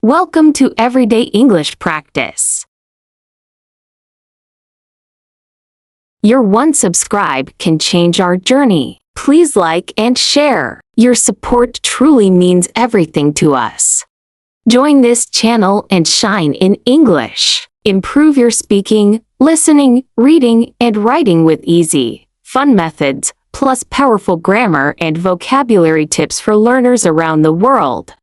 Welcome to Everyday English Practice. Your one subscribe can change our journey. Please like and share. Your support truly means everything to us. Join this channel and shine in English. Improve your speaking, listening, reading, and writing with easy, fun methods, plus powerful grammar and vocabulary tips for learners around the world.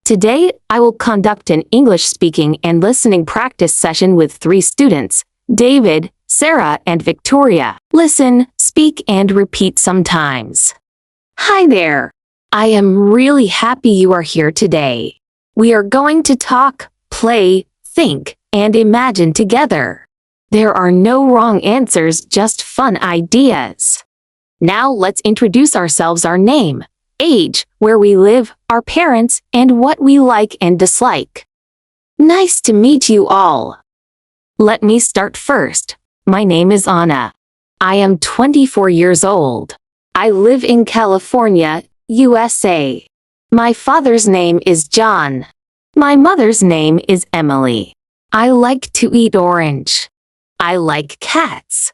Today, I will conduct an English speaking and listening practice session with 3 students, David, Sarah, and Victoria. Listen, speak, and repeat sometimes. Hi there! I am really happy you are here today. We are going to talk, play, think, and imagine together. There are no wrong answers, just fun ideas. Now let's introduce ourselves: our name, age, where we live, our parents, and what we like and dislike. Nice to meet you all. Let me start first. My name is Anna. I am 24 years old. I live in California, USA. My father's name is John. My mother's name is Emily. I like to eat orange. I like cats.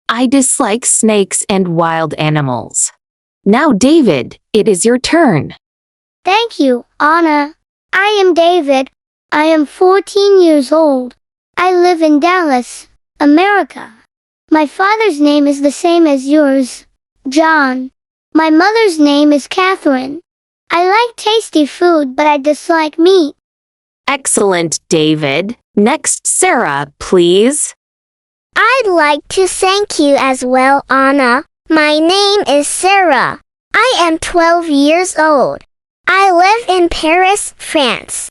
I dislike snakes and wild animals. Now, David, it is your turn. Thank you, Anna. I am David. I am 14 years old. I live in Dallas, America. My father's name is the same as yours, John. My mother's name is Catherine. I like tasty food, but I dislike meat. Excellent, David. Next, Sarah, please. I'd like to thank you as well, Anna. My name is Sarah. I am 12 years old. I live in Paris, France.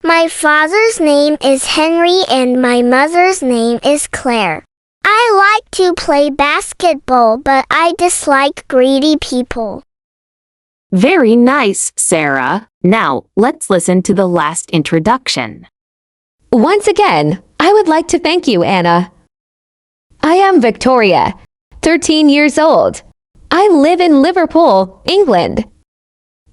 My father's name is Henry and my mother's name is Claire. I like to play basketball, but I dislike greedy people. Very nice, Sarah. Now, let's listen to the last introduction. Once again, I would like to thank you, Anna. I am Victoria, 13 years old. I live in Liverpool, England.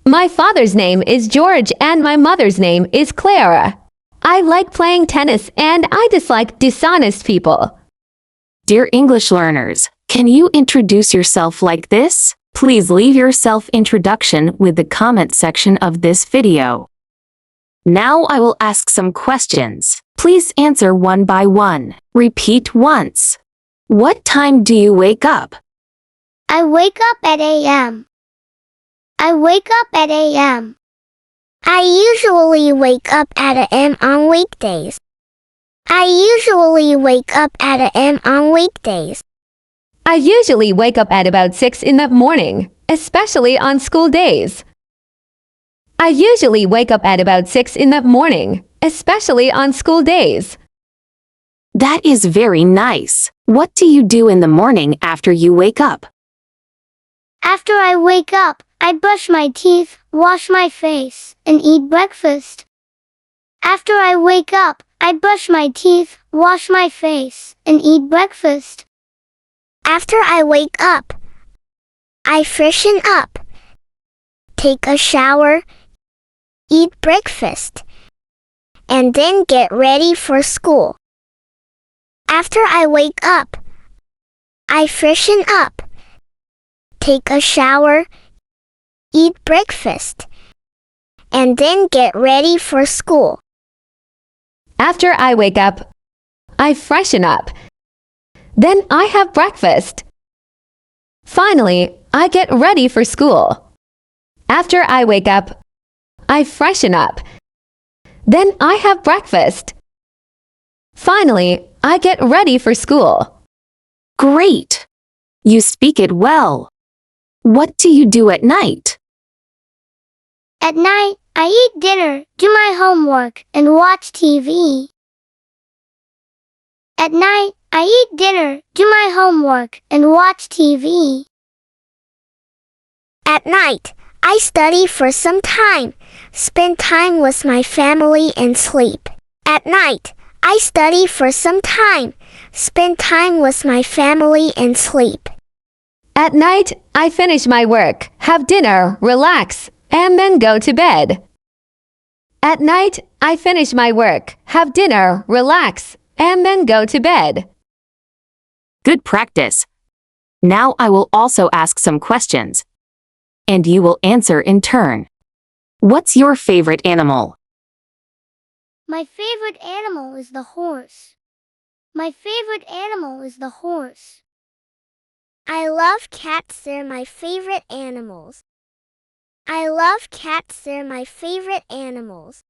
My father's name is George and my mother's name is Clara. I like playing tennis and I dislike dishonest people. Dear English learners, can you introduce yourself like this? Please leave your self-introduction with the comment section of this video. Now I will ask some questions. Please answer one by one. Repeat once. What time do you wake up? I wake up at a.m. I wake up at a.m. I usually wake up at a.m. on weekdays. I usually wake up at a.m. on weekdays. I usually wake up at about 6 in the morning, especially on school days. I usually wake up at about 6 in the morning, especially on school days. That is very nice. What do you do in the morning after you wake up? After I wake up, I brush my teeth, wash my face, and eat breakfast. After I wake up, I brush my teeth, wash my face, and eat breakfast. After I wake up, I freshen up, take a shower, eat breakfast, and then get ready for school. After I wake up, I freshen up, take a shower, eat breakfast, and then get ready for school. After I wake up, I freshen up. Then I have breakfast. Finally, I get ready for school. After I wake up, I freshen up. Then I have breakfast. Finally, I get ready for school. Great! You speak it well. What do you do at night? At night, I eat dinner, do my homework, and watch TV. At night, I eat dinner, do my homework, and watch TV. At night, I study for some time, spend time with my family and sleep. At night, I study for some time, spend time with my family and sleep. At night, I finish my work, have dinner, relax, and then go to bed. At night, I finish my work, have dinner, relax, and then go to bed. Good practice. Now I will also ask some questions, and you will answer in turn. What's your favorite animal? My favorite animal is the horse. My favorite animal is the horse. I love cats, they're my favorite animals. I love cats, they're my favorite animals.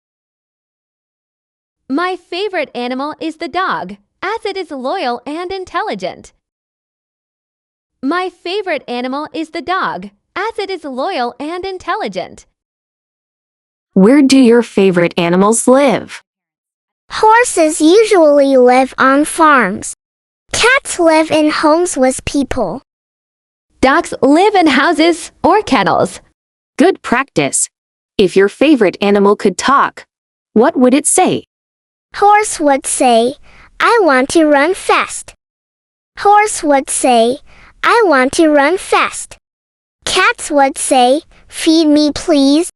My favorite animal is the dog, as it is loyal and intelligent. My favorite animal is the dog, as it is loyal and intelligent. Where do your favorite animals live? Horses usually live on farms. Cats live in homes with people. Dogs live in houses or kennels. Good practice. If your favorite animal could talk, what would it say? Horse would say, I want to run fast. Horse would say, I want to run fast. Cats would say, feed me please.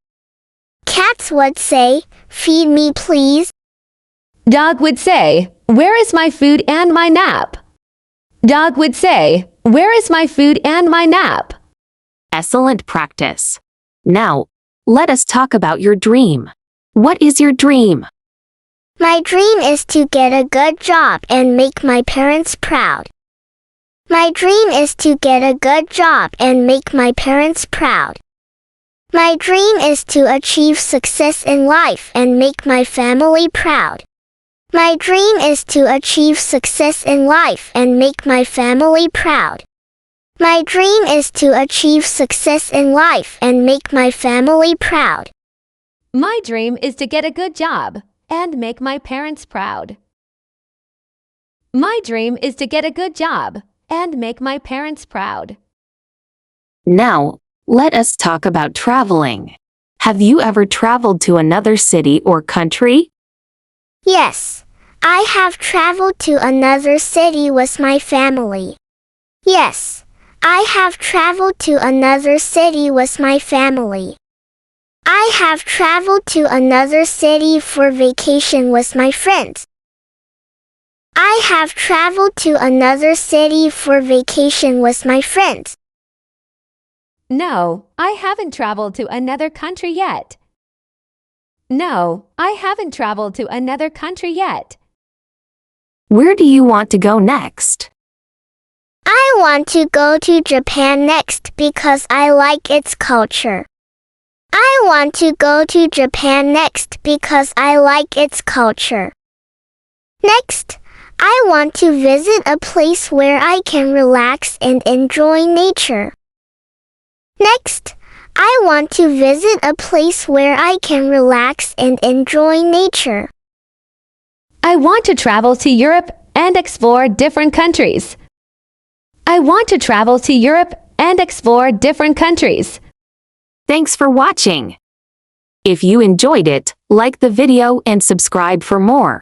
Cats would say, feed me please. Dog would say, where is my food and my nap? Dog would say, where is my food and my nap? Excellent practice. Now, let us talk about your dream. What is your dream? My dream is to get a good job and make my parents proud. My dream is to get a good job and make my parents proud. My dream is to achieve success in life and make my family proud. My dream is to achieve success in life and make my family proud. My dream is to achieve success in life and make my family proud. My dream is to get a good job and make my parents proud. My dream is to get a good job and make my parents proud. Now, let us talk about traveling. Have you ever traveled to another city or country? Yes, I have traveled to another city with my family. Yes, I have traveled to another city with my family. I have traveled to another city for vacation with my friends. I have traveled to another city for vacation with my friends. No, I haven't traveled to another country yet. No, I haven't traveled to another country yet. Where do you want to go next? I want to go to Japan next because I like its culture. I want to go to Japan next because I like its culture. Next, I want to visit a place where I can relax and enjoy nature. Next, I want to visit a place where I can relax and enjoy nature. I want to travel to Europe and explore different countries. I want to travel to Europe and explore different countries. Thanks for watching. If you enjoyed it, like the video and subscribe for more.